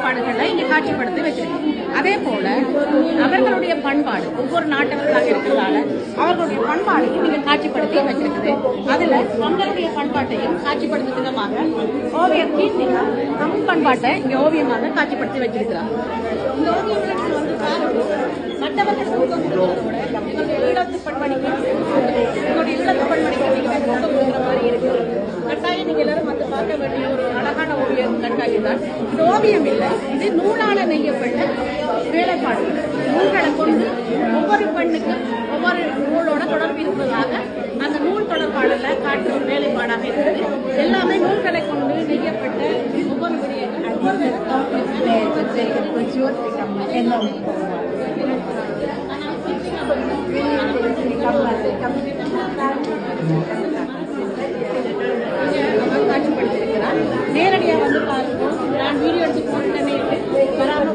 வேலைப்பாடுகளை இங்கே காட்சிப்படுத்தி வச்சிருக்கு. அதே போல அவர்களுடைய பண்பாடு ஒவ்வொரு நாட்டவர்களாக இருக்கிறதால அவர்களுடைய பண்பாடையும் நீங்க காட்சிப்படுத்தி வச்சிருக்குது. அதுல தங்களுடைய பண்பாட்டையும் காட்சிப்படுத்தும் விதமாக ஓவியம் கீர்த்திகா தமிழ் பண்பாட்டை இங்க ஓவியமாக காட்சிப்படுத்தி வச்சிருக்கிறார். இந்த ஓவியங்களை நீங்க வந்து பாருங்க, மற்றவர்களுக்கு ஊக்கம் கொடுக்கிறதோட எங்களுடைய ஈழத்து பண்பணிக்கு ஊக்கம் கொடுக்கிற மாதிரி இருக்கு. கட்டாயம் நீங்க எல்லாரும் வந்து பார்க்க வேண்டிய ஒரு அழகான ஓவியம் கண்காட்சி தான். இந்த ஓவியம் இல்லை, இது நூலால நெய்யப்பட்ட வேலைப்பாடு. நூல்களை கொண்டு ஒவ்வொரு பெண்ணுக்கும் ஒவ்வொரு நூலோட தொடர்பு இருப்பதாக அந்த நூல் தொடர்பாடல காட்டும் வேலைப்பாடாக இருக்குது. எல்லாமே நூல்களை கொண்டு நெய்யப்பட்ட ஒவ்வொரு விடயங்கள் காட்சிப்படுத்திருக்கிறார். நேரடியாக வந்து பாருங்க, நான் வீடியோ எடுத்து போட்டுட்டேனே வராமல்